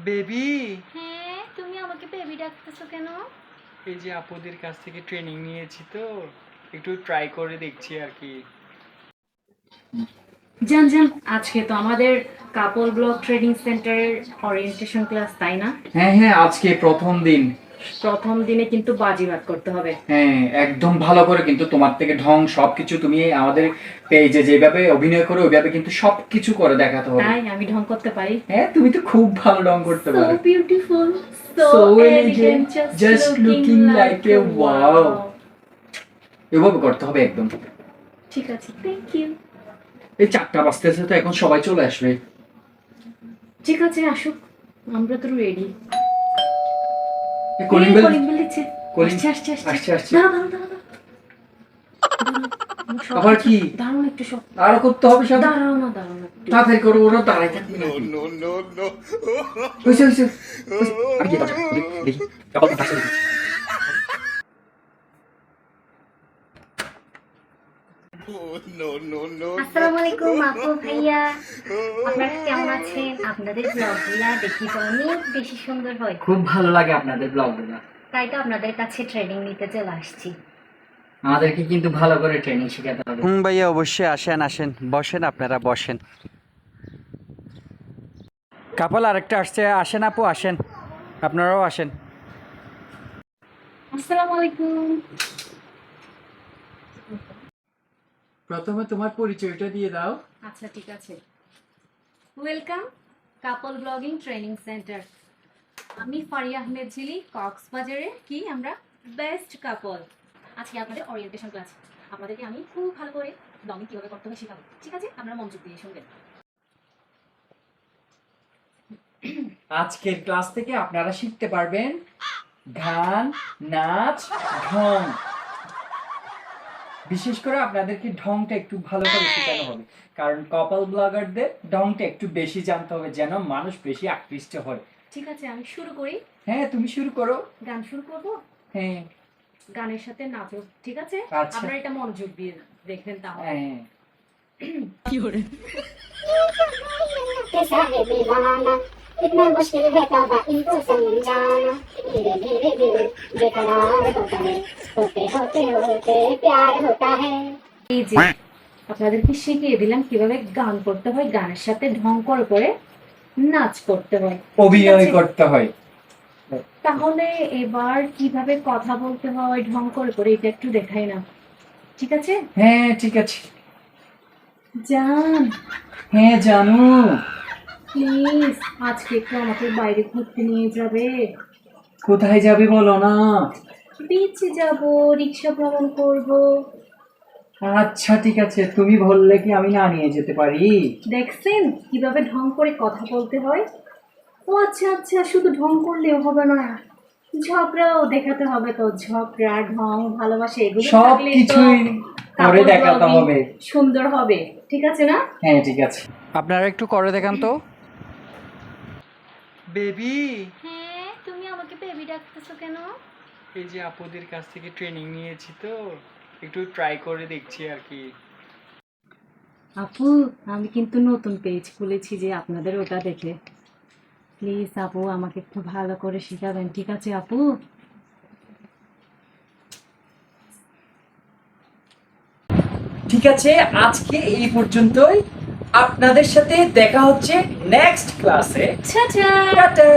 Baby. হ্যাঁ, তুমি আমাকে বেবি ডাকতেছো কেন? এই যে আপুদের কাছ থেকে ট্রেনিং নিয়েছি তো একটু ট্রাই করে দেখছি আর কি। জান জান, আজকে তো আমাদের কাপল ব্লগ ট্রেনিং সেন্টারের ওরিয়েন্টেশন ক্লাস, তাই না? হ্যাঁ হ্যাঁ, আজকে প্রথম দিন। প্রথম দিনে কিন্তু বাজিমাত করতে হবে। হ্যাঁ, একদম ভালো করে কিন্তু তোমার থেকে ঢং সবকিছু তুমি আমাদের পেজে যেভাবে অভিনয় করো ওইভাবে কিন্তু সবকিছু করে দেখাতে হবে। তাই আমি ঢং করতে পারি? হ্যাঁ, তুমি তো খুব ভালো ঢং করতে পারো। So beautiful, so So elegant, elegant, just looking like a wow. এভাবে করতে হবে একদম। ঠিক আছে, থ্যাংক ইউ। এই 4টা বাজতেছে তো এখন সবাই চলে আসবে। ঠিক আছে, আসুক, আমরা তো রেডি। কলিং বেল দিচ্ছে। আসছে। আসছে। দাঁড়াও। আবার কি? দাঁড়াও একটু সব। আর করতে হবে সব। দাঁড়াও না। তাড়াতাড়ি করো, ওরা দাঁড়ায় থাকবে না। হইছে। আমি কি বাজা দেখি কাপড় কাছে দেখি। আসসালামু আলাইকুম আপু ভাইয়া, আপনারা কেমন আছেন? আপনাদের ব্লগগুলা দেখি তো অনেক বেশি সুন্দর হয়। খুব ভালো লাগে আপনাদের ব্লগগুলো। তাই তো আপনাদের কাছে ট্রেনিং নিতে চলে আসছি। আমাদেরকে কিন্তু ভালো করে ট্রেনিং শেখাতে হবে। ভাইয়া, অবশ্যই আসেন বসেন, আপনারা বসেন। কাপল আরেকটা আসছে, আসেন আপু আসেন, আপনারাও আসেন। আসসালামু আলাইকুম। প্রথমে তোমার পরিচয়টা দিয়ে দাও। আচ্ছা ঠিক আছে। ওয়েলকাম কাপল ব্লগিং ট্রেনিং সেন্টার। আমি ফারিয়া আহমেদ ঝিলি, কক্সবাজারে আমরা বেস্ট কাপল। আজকে আপনাদের ওরিয়েন্টেশন ক্লাস। আপনাদেরকে আমি খুব ভালো করে ব্লগিং কিভাবে করতে হবে শেখাবো। ঠিক আছে, আপনারা মনোযোগ দিয়ে শুনবেন। আজকের ক্লাস থেকে আপনারা শিখতে পারবেন গান, নাচ, ঢং। বিশেষ করে আপনাদেরকে ঢংটা একটু ভালো করে শেখানো হবে, কারণ কাপল ব্লগারদের ঢংটা একটু বেশি জানতে হবে যেন মানুষ বেশি আকৃষ্ট হয়। ঠিক আছে, আমি শুরু করি। হ্যাঁ, তুমি শুরু করো। গান শুরু করব। হ্যাঁ, গানের সাথে নাচো, ঠিক আছে? আচ্ছা। আপনারা এটা মনোযোগ দিয়ে দেখবেন তাহলে। হ্যাঁ। কি করে? इतना मुश्किल है तौबा इनको समझाना धीरे धीरे धीरे बेकरार होता है होते होते होते प्यार होता है। এই যে আপনাদেরকে শিখিয়ে দিলাম কিভাবে গান করতে হয়, গানের সাথে ঢং করে নাচ করতে হয়, অভিনয় করতে হয়। তাহলে এবার কিভাবে কথা বলতে হয় ঢং করে এটা একটু দেখাই না, ঠিক আছে? হ্যাঁ ঠিক আছে। জান, হ্যাঁ জানু, প্লিজ আজকে একটু আমাকে বাইরে ঘুরতে নিয়ে যাবে। কোথায় যাবে বলো না? বিচে যাব, রিক্সা ভ্রমণ করব। আচ্ছা ঠিক আছে, তুমি বললে কি আমি না নিয়ে যেতে পারি? দেখছেন কিভাবে ঢং করে কথা বলতে হয়? ও আচ্ছা, শুধু ঢং করলেও হবে না, ঝগড়াও দেখাতে হবে। তো ঝগড়া, ঢং, ভালোবাসা এগুলো সব থাকলে তো কিছুই করে couple দেখাতে vlogging হবে। সুন্দর হবে, ঠিক আছে না? হ্যাঁ ঠিক আছে। আপনারা একটু করে দেখান তো। বেবি। হ্যাঁ, তুমি আমাকে বেবি ডাকতেছো কেন? এই যে আপুদের কাছ থেকে ট্রেনিং নিয়েছি তো একটু ট্রাই করে দেখছি আর কি। আপু, আমি কিন্তু নতুন পেজ খুলেছি যে আপনাদের ওটা দেখে। প্লিজ আপু আমাকে একটু ভালো করে শেখাবেন, ঠিক আছে আপু? ঠিক আছে, আজকে এই পর্যন্তই। আপনাদের সাথে দেখা হচ্ছে নেক্সট ক্লাসে। টাটা। টাটা।